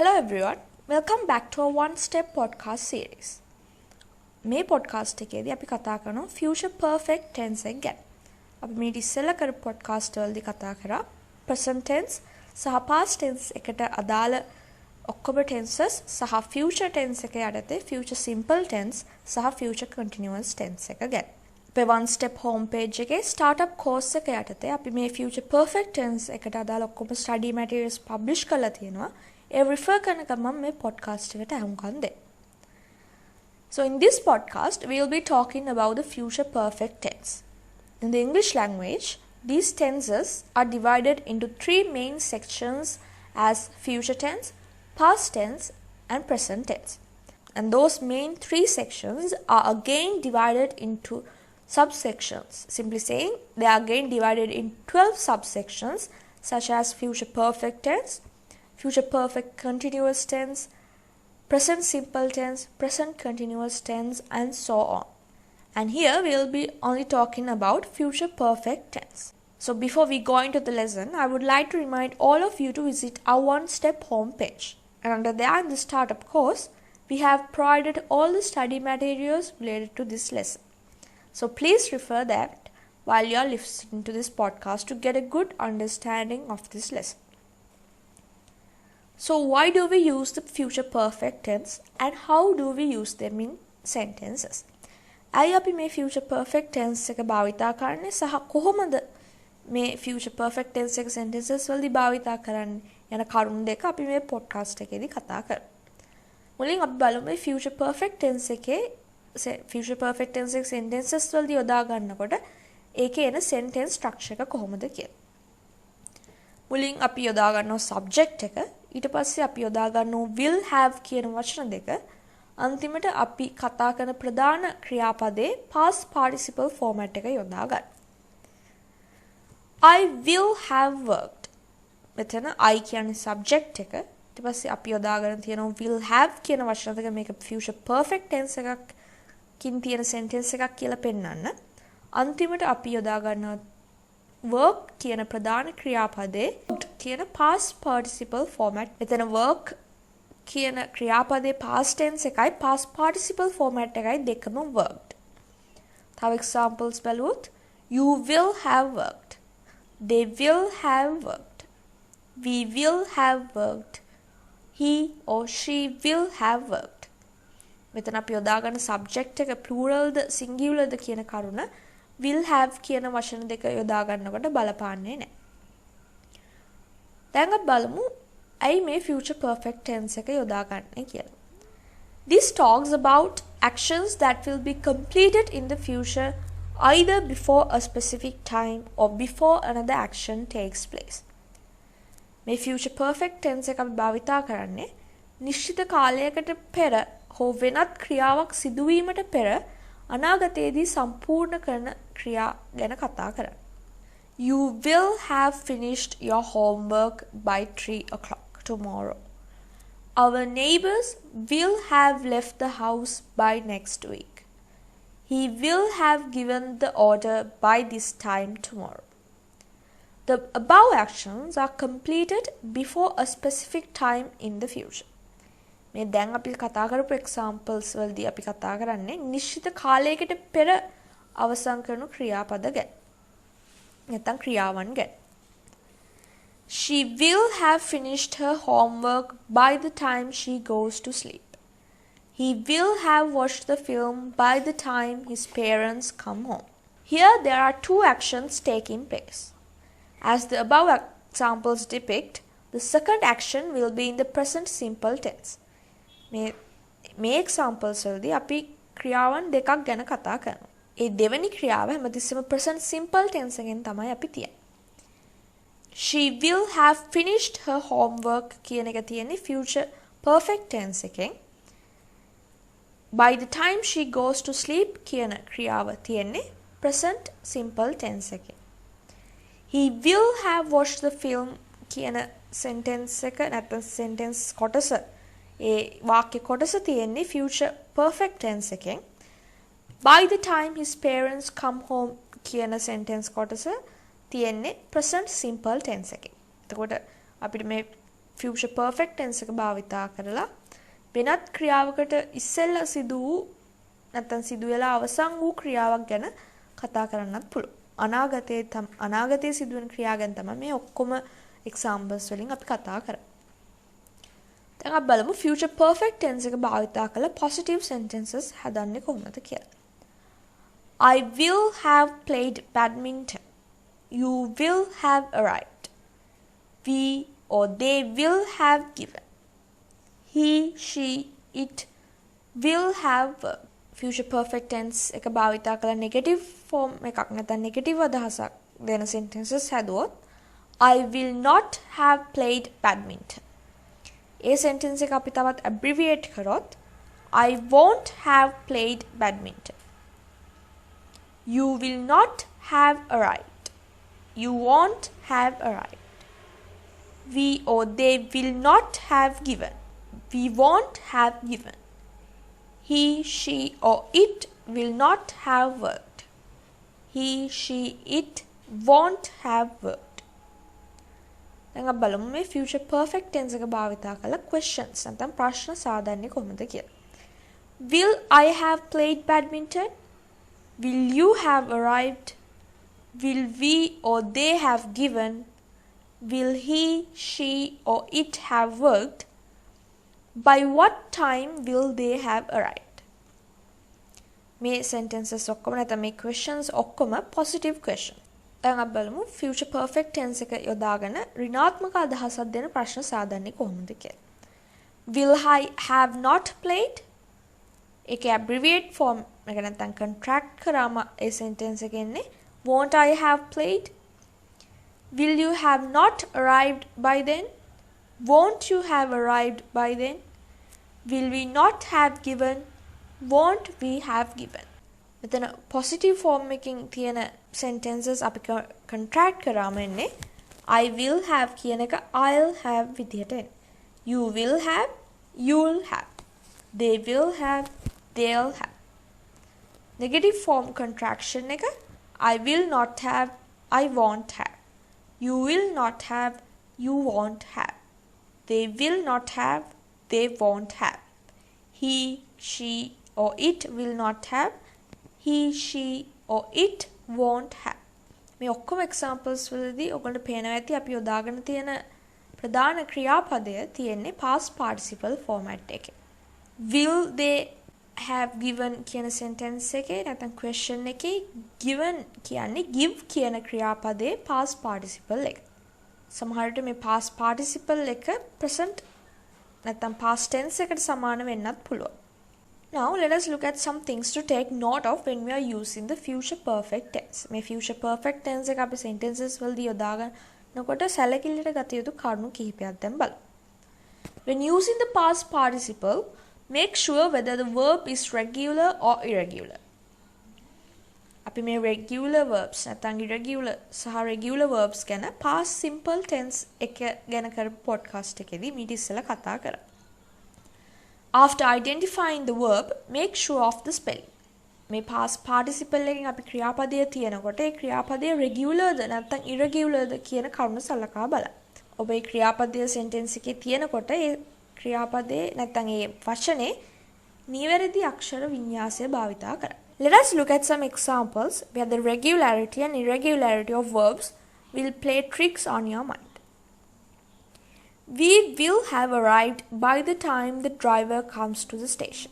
Hello everyone, welcome back to our one step podcast series. මේ podcast එකේදී අපි කතා කරනවා future perfect tense එක ගැන. අපි මේ ඉස්සෙල්ලා කරපු podcast වලදී කතා කරා present tense සහ past tense එකට අදාළ ඔක්කොම tenses සහ future tense එක යටතේ future simple tense සහ future continuous tense එක ගැන. අපේ one step home page එකේ startup course එක යටතේ අපි මේ future perfect tense එකට අදාළ ඔක්කොම study materials publish කරලා තියෙනවා. ඒ refer කරන ගමන් මේ podcast එකට අහුම්කම් දෙන්න. So in this podcast, we will be talking about the future perfect tense. In the English language, these tenses are divided into three main sections as future tense, past tense, and present tense. And those main three sections are again divided into subsections. Simply saying, they are again divided in 12 subsections such as future perfect tense, future perfect continuous tense, present simple tense, present continuous tense, and so on. And here we will be only talking about future perfect tense. So before we go into the lesson, I would like to remind all of you to visit our one-step homepage. And under there in the startup course, we have provided all the study materials related to this lesson. So please refer that while you are listening to this podcast to get a good understanding of this lesson. So why do we use the future perfect tense and how do we use them in sentences? ඇයි අපි මේ future perfect tense එක භාවිතා කරන්නේ සහ කොහොමද මේ future perfect tense එක sentences වලදී භාවිතා කරන්නේ යන කරුණු දෙක අපි මේ podcast එකේදී කතා කරමු. මුලින් අපි බලමු මේ future perfect tense එකේ future perfect tense එක sentences වලදී යොදා ගන්නකොට ඒකේ එන sentence structure එක කොහොමද කියලා. මුලින් අපි යොදා ගන්නවා subject එක ඊට පස්සේ අපි යොදා ගන්නවා will have කියන වචන දෙක අන්තිමට අපි කතා කරන ප්‍රධාන ක්‍රියාපදේ past participle format එක යොදා ගන්න. I will have worked. මෙතන I කියන්නේ subject එක. ඊට පස්සේ අපි යොදාගෙන තියෙනවා will have කියන වචන දෙක මේක future perfect tense එකකින් තියෙන sentence එකක් කියලා පෙන්නන්න. අන්තිමට අපි යොදා ගන්නවා work කියන ප්‍රධාන ක්‍රියාපදේ කියන past participle format. මෙතන work කියන ක්‍රියාපදේ past tense එකයි past participle format එකයි දෙකම worked. තව examples බලුවොත් you will have worked, they will have worked, we will have worked, he or she will have worked. මෙතන අපි යොදාගන්න subject එක plural ද singular ද කියන කරුණ will have කියන වචන දෙක යොදා ගන්නකොට බලපාන්නේ නැහැ. දැන් අපි බලමු ඇයි මේ future perfect tense එක යොදා ගන්නේ කියලා. This talks about actions that will be completed in the future either before a specific time or before another action takes place. මේ future perfect tense එක අපි භාවිතා කරන්නේ නිශ්චිත කාලයකට පෙර හෝ වෙනත් ක්‍රියාවක් සිදුවීමට පෙර අනාගතයේදී සම්පූර්ණ කරන ක්‍රියා ගැන කතා කරන්නේ. You will have finished your homework by 3 o'clock tomorrow. Our neighbors will have left the house by next week. He will have given the order by this time tomorrow. The above actions are completed before a specific time in the future. මේ දැන් අපි කතා කරපු examples වලදී අපි කතා කරන්නේ නිශ්චිත කාලයකට පෙර අවසන් කරන ක්‍රියාපද ගැන. නැත්නම් ක්‍රියාවන් ගැන. She will have finished her homework by the time she goes to sleep. He will have watched the film by the time his parents come home. Here there are two actions taking place. As the above examples depict, the second action will be in the present simple tense. මේ examples වලදී අපි ක්‍රියාවන් දෙකක් ගැන කතා කරනවා. ඒ දෙවෙනි ක්‍රියාව හැමතිස්සෙම present simple tense එකෙන් තමයි අපි තියන්නේ. She will have finished her homework කියන එක තියෙන්නේ future perfect tense එකෙන්. By the time she goes to sleep කියන ක්‍රියාව තියෙන්නේ present simple tense එකෙන්. He will have watched the film කියන sentence එක නැත්නම් sentence කොටස ඒ වාක්‍ය කොටස තියෙන්නේ future perfect tense එකෙන්. By the time his parents come home කියන sentence කොටස තියෙන්නේ present simple tense එකෙන්. එතකොට අපිට මේ future perfect tense එක භාවිතා කරලා වෙනත් ක්‍රියාවකට ඉස්සෙල්ලා සිදු වූ නැත්නම් සිදු වෙලා අවසන් වූ ක්‍රියාවක් ගැන කතා කරන්නත් පුළුවන්. අනාගතයේ සිදුවෙන ක්‍රියා ගැන තමයි මේ ඔක්කොම examples වලින් අපි කතා කරන්නේ. දැන් අපි බලමු future perfect tense එක භාවිතා කරලා positive sentences හදන්නේ කොහොමද කියලා. I will have played badminton. You will have arrived. We or they will have given. He, she, it will have worked. Future perfect tense එක භාවිතා කරලා negative form එකක් නැත්නම් negative අදහසක් දෙන sentences හැදුවොත් I will not have played badminton. A sentence එක අපි තවත් abbreviate කරොත් I won't have played badminton. You will not have arrived. You won't have arrived. We or they will not have given. We won't have given. He, she or it will not have worked. He, she, it won't have worked. දැන් අපි බලමු මේ future perfect tense එක භාවිතා කරලා questions නැත්නම් ප්‍රශ්න සාදන්නේ කොහොමද කියලා. Will I have played badminton? Will you have arrived? Will we or they have given? Will he, she or it have worked? By what time will they have arrived? මේ sentences ඔක්කොම නැත්නම් මේ questions ඔක්කොම positive question. දැන් අපි බලමු future perfect tense එක යොදාගෙන ඍණාත්මක අදහසක් දෙන ප්‍රශ්න සාදන්නේ කොහොමද කියලා. Will I have not played? ඒකේ abbreviate form එක නැත්නම් contract කරාම ඒ sentence එක එන්නේ won't I have played? Will you have not arrived by then? Won't you have arrived by then? Will we not have given? Won't we have given? මෙතන positive form එකකින් තියෙන sentences අපි contract කරාම එන්නේ I will have කියන එක I'll have විදිහට එන්නේ. You will have, you'll have. They will have, they'll have. Negative form contraction එක I will not have, I won't have. You will not have, you won't have. They will not have, they won't have. He, she or it will not have. He, she or it won't have. මේ ඔක්කොම examples වලදී ඔයගොල්ලන්ට පේනවා ඇති අපි යොදාගෙන තියෙන ප්‍රධාන ක්‍රියාපදය තියෙන්නේ past participle format එකේ. Will they have given කියන sentence එකේ නැත්නම් question එකේ given කියන්නේ give කියන ක්‍රියාපදයේ past participle එක. සමහරවිට මේ past participle එක present නැත්නම් past tense එකට සමාන වෙන්නත් පුළුවන්. Now let us look at some things to take note of when we are using the future perfect tense. මේ future perfect tense එක අපි sentences වලදී යොදාගන්නකොට සැලකිල්ලට ගත යුතු කරුණු කිහිපයක් දැන් බලමු. When using the past participle, make sure whether the verb is regular or irregular. අපි මේ regular verbs නැත්නම් irregular සහ regular verbs ගැන past simple tense එක ගැන කරපු podcast එකේදී මීට ඉස්සෙල්ලා කතා කරා. After identifying the verb, make sure of the spelling. මේ past participle එකෙන් අපි ක්‍රියාපදයේ තියෙනකොට ඒ ක්‍රියාපදයේ regular ද නැත්නම් irregular ද කියන කරුණ සලකා බලන්න. ඔබ ඒ ක්‍රියාපදයේ sentence එකේ තියෙනකොට ඒ ක්‍රියාපදයේ නැත්නම් ඒ වචනේ නිවැරදි අක්ෂර වින්‍යාසය භාවිතා කරන්න. Let us look at some examples where the regularity and irregularity of verbs will play tricks on your mind. We will have arrived by the time the driver comes to the station.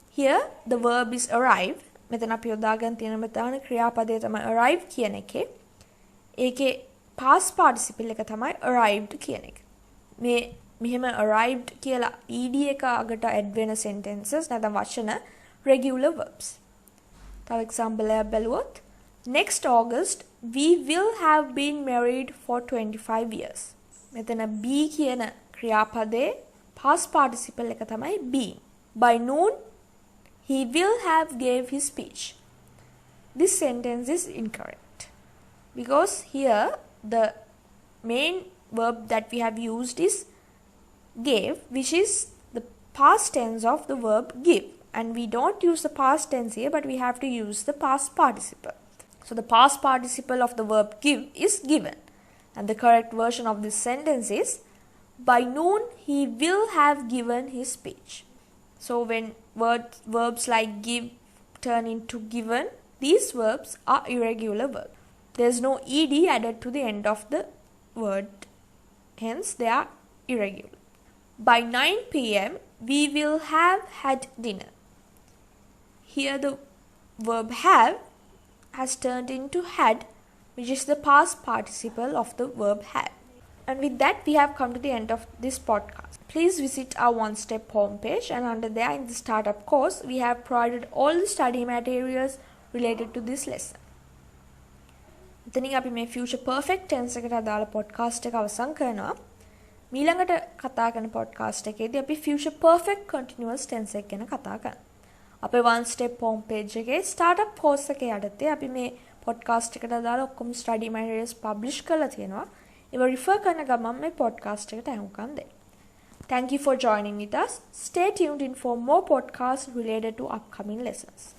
Here the verb is arrive. මෙතන අපි යොදාගෙන තියෙන මෙතන ක්‍රියාපදයේ තමයි arrive කියන එකේ. ඒකේ past participle එක තමයි arrived කියන එක. මේ මෙහෙම arrived කියලා ed එක අගට add වෙන sentences නැත්නම් වචන regular verbs. තව example එකක් බලුවොත් next August we will have been married for 25 years. මෙතන be කියන ක්‍රියාපදයේ past participle එක තමයි being. By noon he will have gave his speech. This sentence is incorrect because here the main verb that we have used is gave, which is the past tense of the verb give, and we don't use the past tense here but we have to use the past participle. So the past participle of the verb give is given. And the correct version of this sentence is By noon, he will have given his speech. So when verbs like give turn into given, these verbs are irregular verbs. There is no ed added to the end of the word. Hence, they are irregular. By 9 p.m., we will have had dinner. Here the verb have has turned into had, which is the past participle of the verb had. And with that, we have come to the end of this podcast. Please visit our one-step homepage, and under there in the startup course, we have provided all the study materials related to this lesson. එතනින් අපි මේ future perfect tense එකට අදාළ podcast එක අවසන් කරනවා. ඊළඟට කතා කරන podcast එකේදී අපි future perfect continuous tense එක ගැන කතා කරනවා. අපේ one step home page එකේ startup course එකේ යටතේ අපි මේ podcast එකට අදාළ ඔක්කොම study materials publish කරලා තියෙනවා. ඒව refer කරන ගමන් මේ podcast එකට අහුම්කම් දෙන්න. Thank you for joining with us. Stay tuned in for more podcasts related to upcoming lessons.